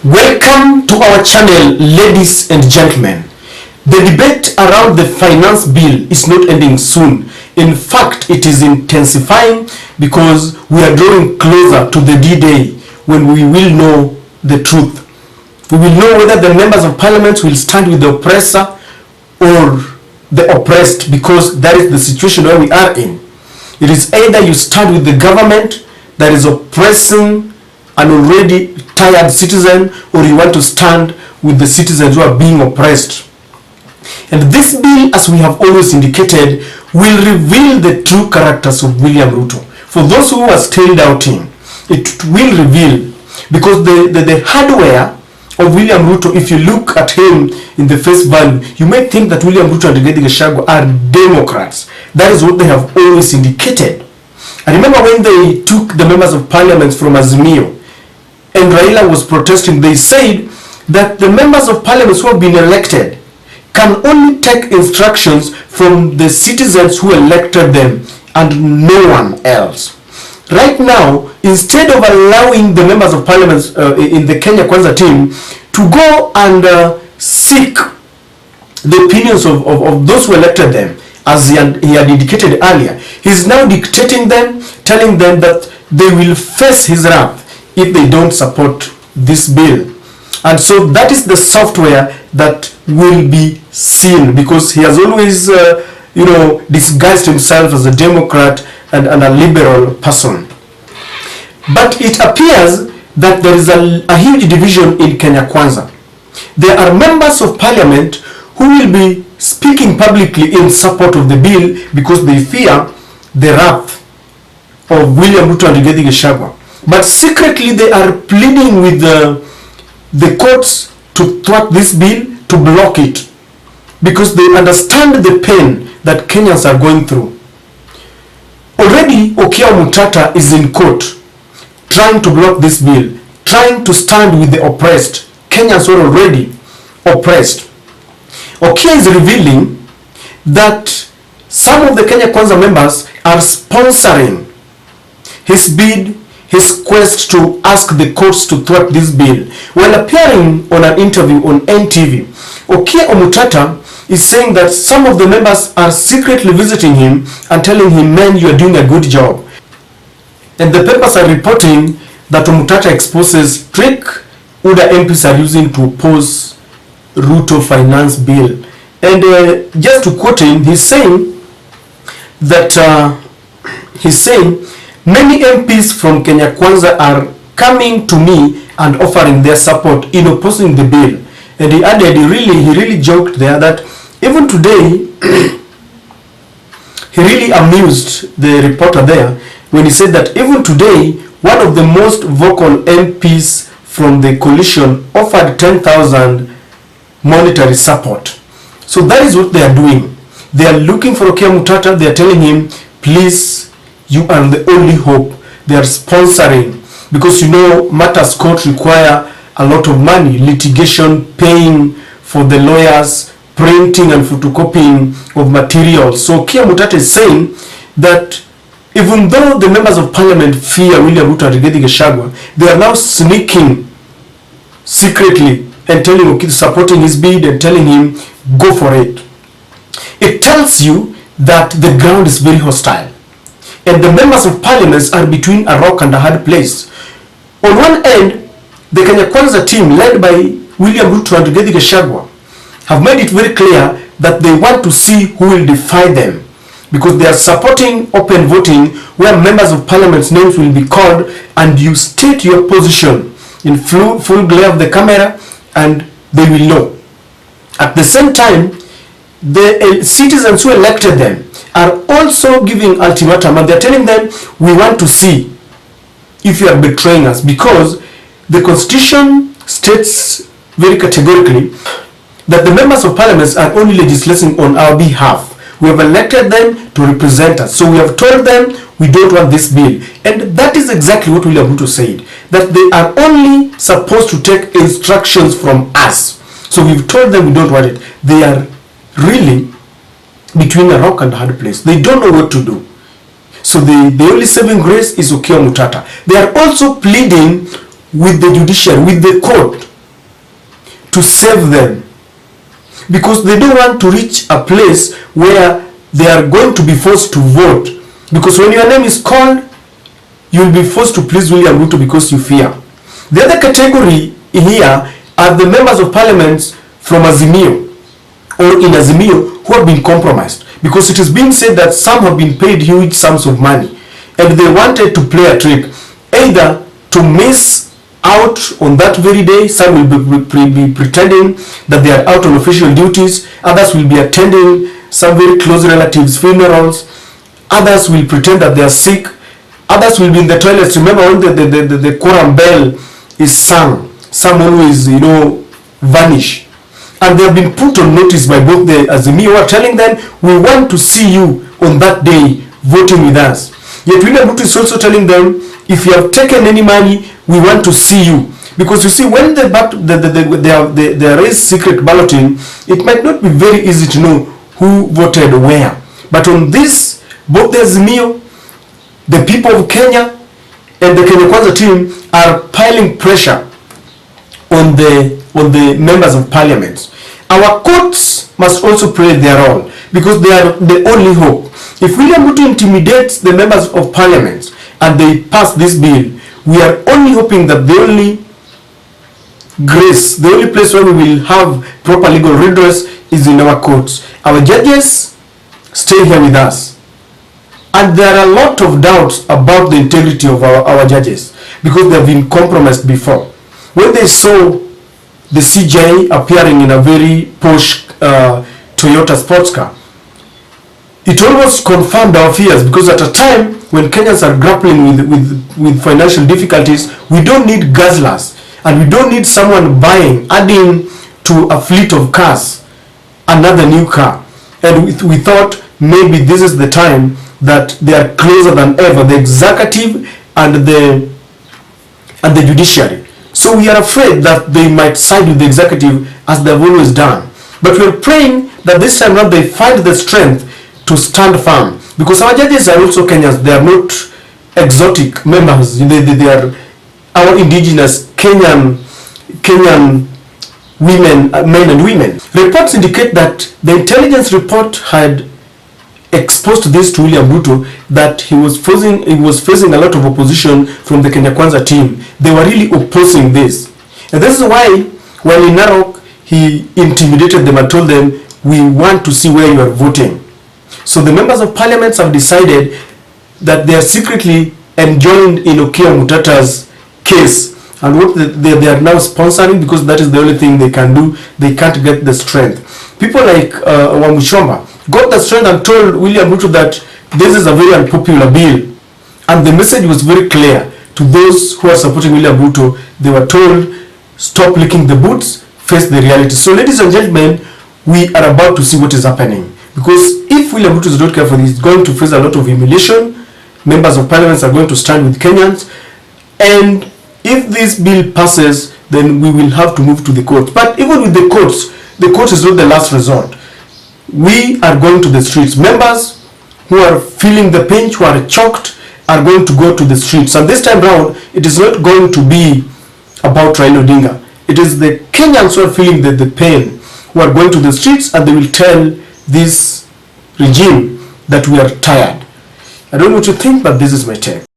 Welcome to our channel, ladies and gentlemen. The debate around the finance bill is not ending soon. In fact, it is intensifying because we are drawing closer to the D-Day when we will know the truth. We will know whether the members of parliament will stand with the oppressor or the oppressed, because that is the situation where we are in. It is either you stand with the government that is oppressing an already tired citizen, or you want to stand with the citizens who are being oppressed. And this bill, as we have always indicated, will reveal the true characters of William Ruto. For those who are still doubting, it will reveal, because the hardware of William Ruto, if you look at him in the face value, you may think that William Ruto and Rigathi Gachagua are Democrats. That is what they have always indicated. I remember when they took the members of parliament from Azimio and Raila was protesting, they said that the members of parliament who have been elected can only take instructions from the citizens who elected them and no one else. Right now, instead of allowing the members of parliament in the Kenya Kwanza team to go and seek the opinions of those who elected them, as he had indicated earlier, he's now dictating them, telling them that they will face his wrath if they don't support this bill. And so that is the software that will be seen, because he has always disguised himself as a Democrat and a liberal person. But it appears that there is a huge division in Kenya Kwanza. There are members of parliament who will be speaking publicly in support of the bill because they fear the wrath of William Ruto and Rigathi Gachagua. But secretly they are pleading with the courts to thwart this bill, to block it, because they understand the pain that Kenyans are going through. Already Okia Mutata is in court trying to block this bill, trying to stand with the oppressed. Kenyans are already oppressed. Okia is revealing that some of the Kenya Kwanza members are sponsoring his bid, his quest to ask the courts to thwart this bill. While appearing on an interview on NTV, Okia Omutata is saying that some of the members are secretly visiting him and telling him, "Man, you are doing a good job." And the papers are reporting that Omutata exposes trick UDA MPs are using to oppose Ruto finance bill. And just to quote him, he's saying that many MPs from Kenya Kwanza are coming to me and offering their support in opposing the bill. And he added, he really joked there that even today, he really amused the reporter there when he said that even today, one of the most vocal MPs from the coalition offered 10,000 monetary support. So that is what they are doing. They are looking for Okia Mutata. They are telling him, please, you are the only hope. They are sponsoring, because matters court require a lot of money, litigation, paying for the lawyers, printing and photocopying of materials. So Okia Mutata is saying that even though the members of parliament fear William Ruto and Rigathi Gachagua, they are now sneaking secretly and supporting his bid and telling him, go for it. It tells you that the ground is very hostile. And the members of parliament are between a rock and a hard place. On one end, the Kenya Kwanza team, led by William Ruto and Rigathi Gachagua, have made it very clear that they want to see who will defy them, because they are supporting open voting, where members of parliament's names will be called and you state your position in full glare of the camera and they will know. At the same time, the citizens who elected them are also giving ultimatum, and they're telling them, we want to see if you are betraying us, because the constitution states very categorically that the members of parliament are only legislating on our behalf. We have elected them to represent us, so we have told them we don't want this bill. And that is exactly what William Ruto said, that they are only supposed to take instructions from us. So we've told them we don't want it. They are really between a rock and a hard place. They don't know what to do. So the only saving grace is Okia Mutata. They are also pleading with the judiciary, with the court, to save them, because they don't want to reach a place where they are going to be forced to vote, because when your name is called, you will be forced to please William Ruto because you fear. The other category here are the members of parliament from Azimio or in Azimio who have been compromised, because it is being said that some have been paid huge sums of money and they wanted to play a trick, either to miss out on that very day. Some will be pretending that they are out on official duties, others will be attending some very close relatives' funerals, others will pretend that they are sick, others will be in the toilets. Remember when the quorum bell is sung, some always vanish, and they have been put on notice by both the Azimio who are telling them, we want to see you on that day voting with us. Yet William Ruto is also telling them, if you have taken any money, we want to see you. Because you see, when there is secret balloting, it might not be very easy to know who voted where. But on this, both the Azimio, the people of Kenya, and the Kenya Kwanza team are piling pressure on the members of parliament. Our courts must also play their role, because they are the only hope. If William Ruto intimidates the members of parliament and they pass this bill, we are only hoping that the only grace, the only place where we will have proper legal redress is in our courts. Our judges stay here with us. And there are a lot of doubts about the integrity of our judges, because they have been compromised before. When they saw the CJ appearing in a very posh Toyota sports car, it almost confirmed our fears, because at a time when Kenyans are grappling with financial difficulties, we don't need guzzlers, and we don't need someone adding to a fleet of cars another new car. And we thought maybe this is the time that they are closer than ever, the executive and the judiciary. So we are afraid that they might side with the executive, as they've always done. But we are praying that this time around they find the strength to stand firm, because our judges are also Kenyans. They are not exotic members. They are our indigenous Kenyan women, men and women. Reports indicate that the intelligence report had exposed this to William Ruto, that he was facing a lot of opposition from the Kenya Kwanza team. They were really opposing this, and this is why, while in Narok, he intimidated them and told them, we want to see where you are voting. So the members of parliament have decided that they are secretly enjoined in Okiya Mutata's case, and what they are now sponsoring, because that is the only thing they can do. They can't get the strength. People like Wamuchomba got the strength and told William Ruto that this is a very unpopular bill, and the message was very clear to those who are supporting William Ruto. They were told, stop licking the boots, face the reality. So ladies and gentlemen, we are about to see what is happening, because if William Ruto is not careful, he's going to face a lot of humiliation. Members of parliament are going to stand with Kenyans, and if this bill passes, then we will have to move to the courts. But even with the court is not the last resort. We are going to the streets. Members who are feeling the pinch, who are choked, are going to go to the streets. And this time round, it is not going to be about Raila Odinga. It is the Kenyans who are feeling the pain, who are going to the streets, and they will tell this regime that we are tired. I don't know what you think, but this is my take.